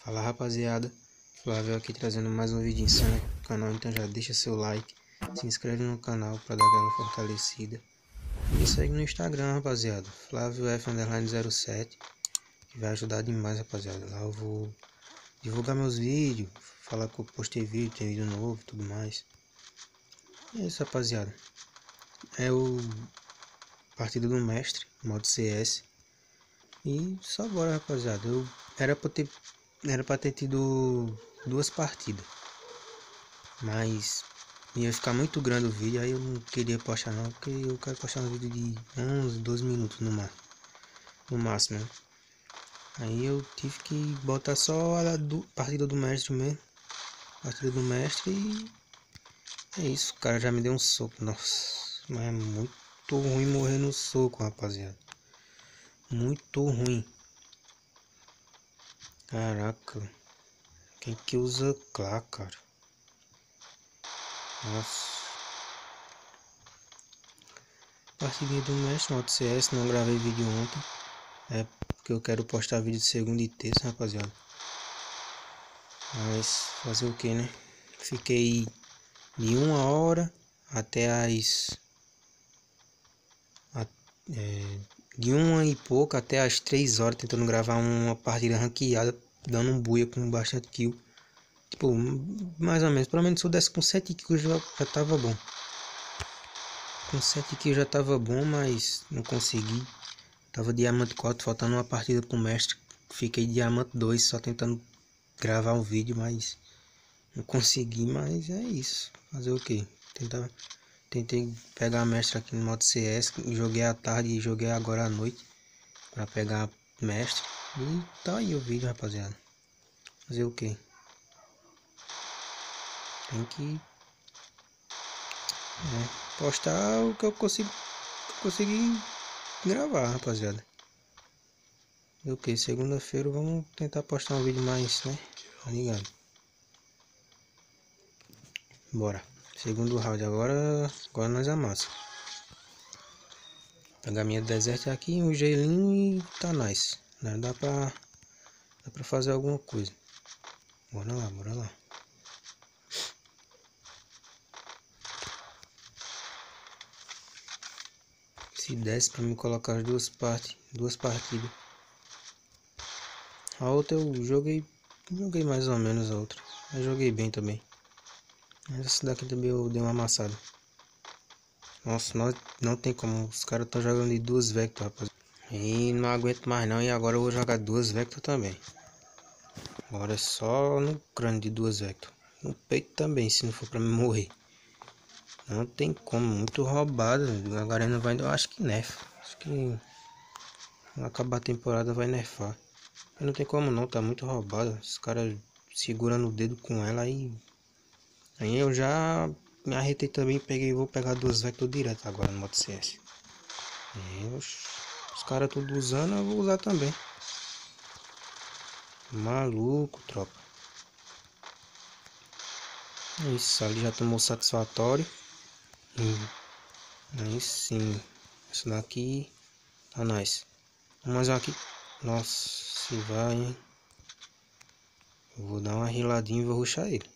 Fala rapaziada, Flávio aqui trazendo mais um vídeo insano aqui pro canal, então já deixa seu like, se inscreve no canal para dar aquela fortalecida. E me segue no Instagram, rapaziada, FlavioF_07, que vai ajudar demais, rapaziada. Lá eu vou divulgar meus vídeos, falar que eu postei vídeo, tem vídeo novo e tudo mais. E é isso, rapaziada. É o Partida do Mestre, modo CS. E só bora, rapaziada. Era pra ter tido duas partidas, mas ia ficar muito grande o vídeo, aí eu não queria postar não, porque eu quero postar um vídeo de 11, 12 minutos no máximo, né? Aí eu tive que botar só a partida do mestre mesmo. Partida do mestre e é isso. O cara já me deu um soco, nossa, mas é muito ruim morrer no soco, rapaziada. Muito ruim. Caraca, quem que usa Clá, cara? Nossa. Partidinha do mestre, modo CS, não gravei vídeo ontem. É porque eu quero postar vídeo de segunda e terça, rapaziada. Mas fazer o que, né? Fiquei de 1 hora até de 1 e pouco até as 3 horas tentando gravar uma partida ranqueada, dando um buia com bastante kill. Tipo, mais ou menos, pelo menos se eu desse com 7 kills já tava bom. Com 7 kills já tava bom, mas não consegui. Tava diamante 4, faltando uma partida pro mestre. Fiquei diamante 2, só tentando gravar um vídeo, mas não consegui. Mas é isso. Fazer o que? Tentei pegar a mestre aqui no modo CS. Joguei à tarde e joguei agora à noite pra pegar a mestre. E tá aí o vídeo, rapaziada. Fazer o que? Tem que postar o que eu consegui gravar, rapaziada. E o que? Segunda-feira vamos tentar postar um vídeo mais, né? Tá ligado? Bora. Segundo round agora nós amassa. Pegar minha deserta aqui, um gelinho e tá nice. Dá pra fazer alguma coisa. Bora lá, bora lá. Se desse pra me colocar as duas partidas. A outra eu joguei mais ou menos a outra. Mas joguei bem também. Mas essa daqui também eu dei uma amassada. Nossa, não tem como. Os caras estão jogando de duas Vector, rapaz. E não aguento mais não. E agora eu vou jogar duas Vector também. Agora é só no crânio de duas Vector. No peito também, se não for pra me morrer. Não tem como. Muito roubado. A Garena vai. Eu acho que nerfa. Acho que quando acabar a temporada vai nerfar. Mas não tem como não. Tá muito roubado. Os caras segurando o dedo com ela aí. Aí eu já me arretei também. Vou pegar duas Vector direto agora no modo CS. Os caras tudo usando, eu vou usar também. Maluco, tropa. Isso, ali já tomou satisfatório. Aí sim. Isso daqui tá nice. Mais um aqui. Nossa, se vai, hein? Eu vou dar uma riladinha e vou rushar ele.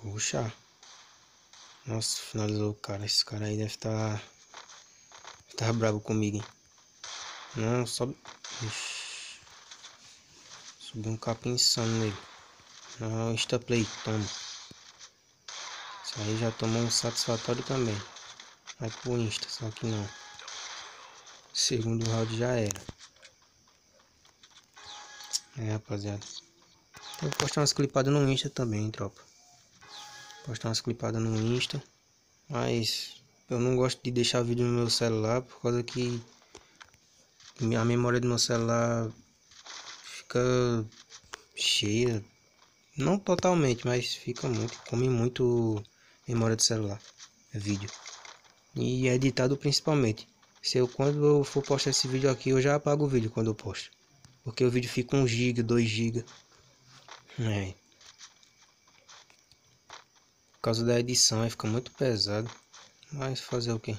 Vou rushar. Nossa, finalizou o cara. Esse cara aí deve estar bravo comigo, hein? Não, sobe. Ixi. Subiu um capim insano nele. Não, insta play, toma. Isso aí já tomou um satisfatório também. Vai pro insta, só que não. Segundo round já era. Rapaziada. Tem que postar umas clipadas no insta também, tropa. Postar umas clipadas no insta. Mas eu não gosto de deixar vídeo no meu celular, por causa que a memória do meu celular fica cheia. Não totalmente, mas fica muito. Come muito memória do celular. Vídeo. E editado principalmente. Quando eu for postar esse vídeo aqui, eu já apago o vídeo quando eu posto. Porque o vídeo fica 1 GB, 2 GB. Por causa da edição, aí fica muito pesado. Mas fazer o que?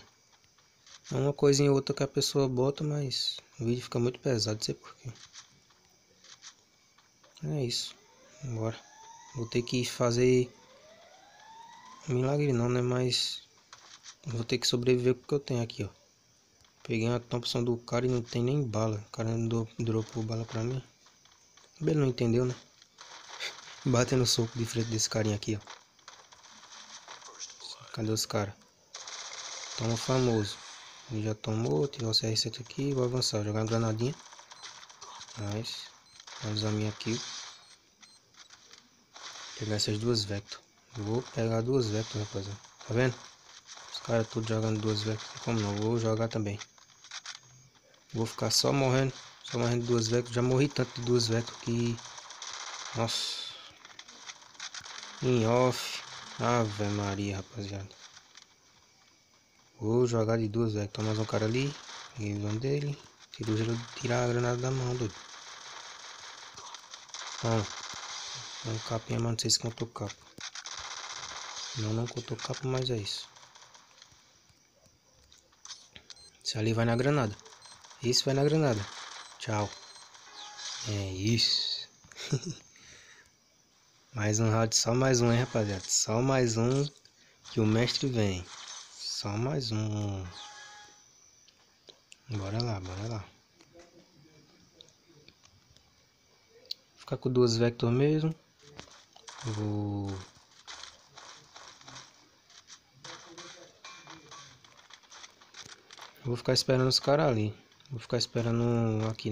É uma coisinha ou outra que a pessoa bota, mas o vídeo fica muito pesado, não sei porquê. É isso. Bora. Vou ter que fazer milagre não, né? Mas vou ter que sobreviver com o que eu tenho aqui, ó. Peguei uma Thompson do cara e não tem nem bala. O cara não dropou bala pra mim. Ele não entendeu, né? Batendo soco de frente desse carinha aqui, ó. Cadê os caras? Toma famoso. Ele já tomou, tirou o CR7 aqui. Vou avançar, jogar uma granadinha. Nice. Finalizar minha kill. Pegar essas duas Vector. Vou pegar duas Vector, rapaziada. Tá vendo? Os caras tudo jogando duas Vector. Como não? Vou jogar também. Vou ficar só morrendo. Só morrendo de duas Vector. Já morri tanto de duas Vector que... Nossa. Em off. Ave Maria, rapaziada. Vou jogar de duas Vector. Mais um cara ali. Peguei o visão dele. Tiro o gelo, tirar a granada da mão, doido. Toma. Um capinha, mas não sei se contou capa. Não contou capa, mas é isso. Esse ali vai na granada. Esse vai na granada. Tchau. É isso. Mais um round, só mais um, hein, rapaziada. Só mais um que o mestre vem. Só mais um. Bora lá, bora lá. Vou ficar com duas Vector mesmo. Vou ficar esperando os caras ali. Vou ficar esperando aqui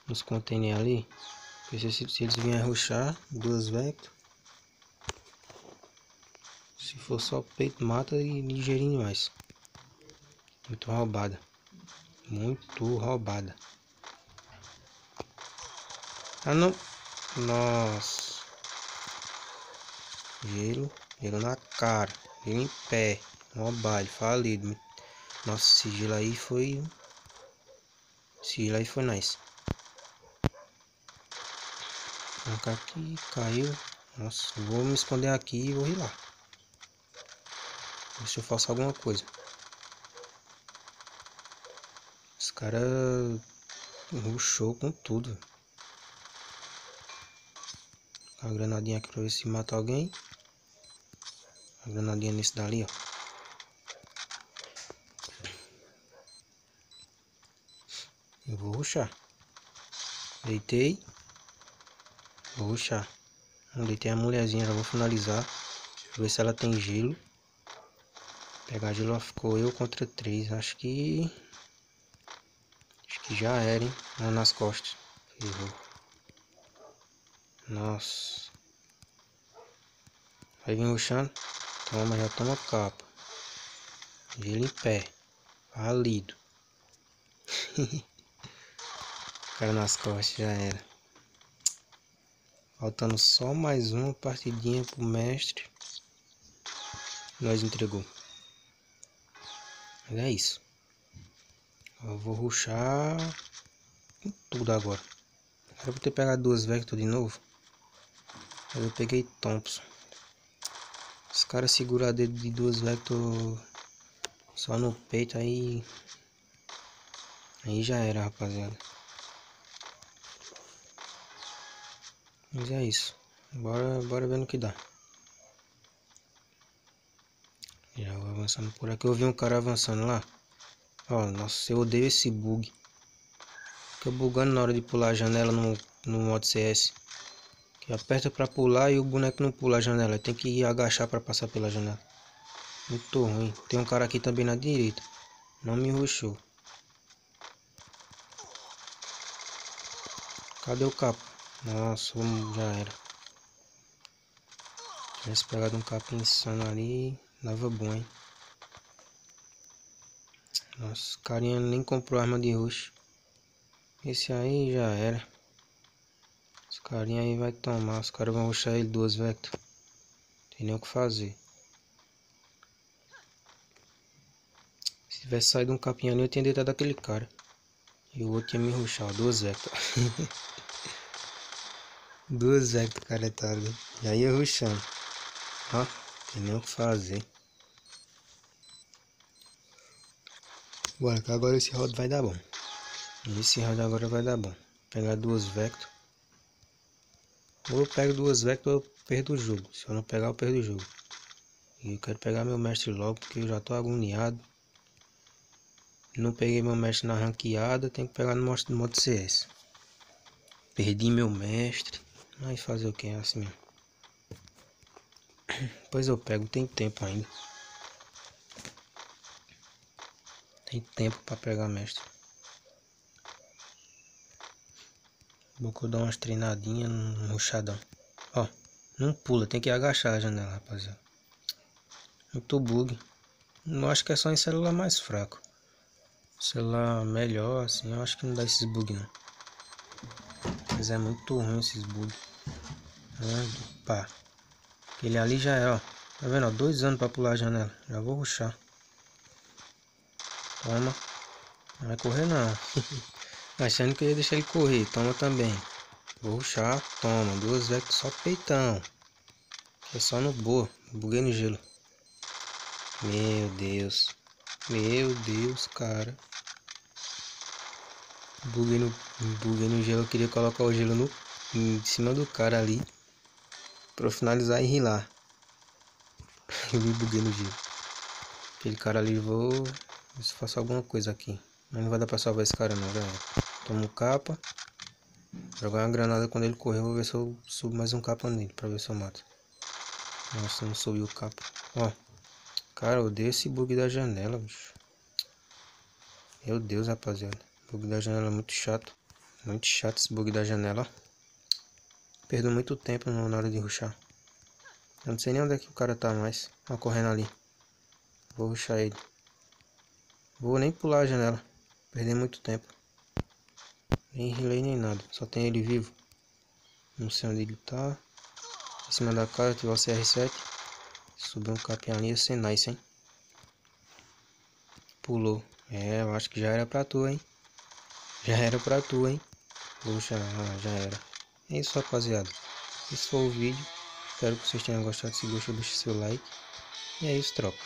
nos containers ali. Porque se eles vierem rushar, duas Vector. Se for só peito, mata e ligeirinho demais. Muito roubada. Muito roubada. Ah, não. Nossa. Gelo na cara. Gelo em pé. Mobile, falido. Nossa, esse gelo aí foi... Esse gelo aí foi nice. Colocar aqui, caiu. Nossa, vou me esconder aqui e vou ir lá. Ver se eu faço alguma coisa. Os caras rushou com tudo. A granadinha aqui pra ver se mata alguém. A granadinha nesse dali, ó. Eu vou rushar. Deitei. Vou rushar. Deitei a mulherzinha, já vou finalizar. Ver se ela tem gelo. Pegar gelo, ela ficou eu contra 3. Acho que já era, hein? Uma nas costas. Ferrou. Nossa. Vai vir rushando. Toma, já toma capa. Gelo em pé. Valido. Cara nas costas, já era. Faltando só mais uma partidinha pro mestre. Nós entregou. Mas é isso. Eu vou rushar com tudo agora. Era pra ter pegado duas Vector de novo. Mas eu peguei Thompson. Os caras seguram a dedo de duas Vector só no peito, aí já era, rapaziada. Mas é isso. Bora ver no que dá. Já vou avançando por aqui. Eu vi um cara avançando lá. Ó, nossa, eu odeio esse bug. Fica bugando na hora de pular a janela no modo CS. Que aperta pra pular e o boneco não pula a janela. Tem que agachar pra passar pela janela. Muito ruim. Tem um cara aqui também na direita. Não me rushou. Cadê o capa? Nossa, já era. Tivesse pegado um capim insano ali, dava bom, hein? Nossa, carinha nem comprou arma de rush. Esse aí já era. Esse carinha aí vai tomar. Os caras vão rushar ele duas Vector. Tem nem o que fazer. Se tivesse saído um capinha ali, eu tinha deitado aquele cara. E o outro tinha me rushado. Duas Vector. Duas Vector, caretada. Já ia rushando. Ó, tem nem o que fazer. Bora, que agora esse round vai dar bom. Esse round agora vai dar bom. Pegar duas Vector. Ou eu pego duas Vector ou eu perdo o jogo. Se eu não pegar, eu perdo o jogo. E eu quero pegar meu mestre logo, porque eu já tô agoniado. Não peguei meu mestre na ranqueada, tenho que pegar no modo CS. Perdi meu mestre. Mas fazer o que? É assim mesmo. Depois eu pego, tem tempo ainda. Tem tempo pra pegar mestre. Vou dar umas treinadinhas no rushadão. Ó, não pula, tem que agachar a janela, rapaziada. Muito bug. Não acho que é só em celular mais fraco. Celular melhor, assim, eu acho que não dá esses bugs não. Mas é muito ruim esses bugs. Pá. Aquele ali já é, ó. Tá vendo, ó? 2 anos pra pular a janela. Já vou rushar. Toma. Não vai correr não. Achando que eu ia deixar ele correr. Toma também. Vou rushar. Toma. 2 Vector só peitão. É só no boa. Buguei no gelo. Meu Deus. Meu Deus, cara. Buguei no gelo. Eu queria colocar o gelo em cima do cara ali. Pra eu finalizar e rilar. Eu me buguei no gelo. Aquele cara ali, vou ver se faço alguma coisa aqui. Mas não vai dar pra salvar esse cara não, já era. Tomo capa. Jogar uma granada quando ele correr. Vou ver se eu subo mais um capa nele. Pra ver se eu mato. Nossa, não subiu o capa. Ó. Cara, eu odeio esse bug da janela, bicho. Meu Deus, rapaziada. O bug da janela é muito chato. Muito chato esse bug da janela, ó. Perdo muito tempo na hora de rushar. Eu não sei nem onde é que o cara tá mais. Ó, correndo ali. Vou rushar ele. Vou nem pular a janela. Perder muito tempo. Nem relay nem nada. Só tem ele vivo. Não sei onde ele tá. Em cima da cara, ativar o CR7. Subir um capinha ali, ia ser nice, hein? Pulou. É, eu acho que já era pra tu, hein? Já era pra tu, hein? Puxa, já era. É isso, rapaziada. Esse foi o vídeo. Espero que vocês tenham gostado. Se gostou, deixe seu like. E é isso, tropa.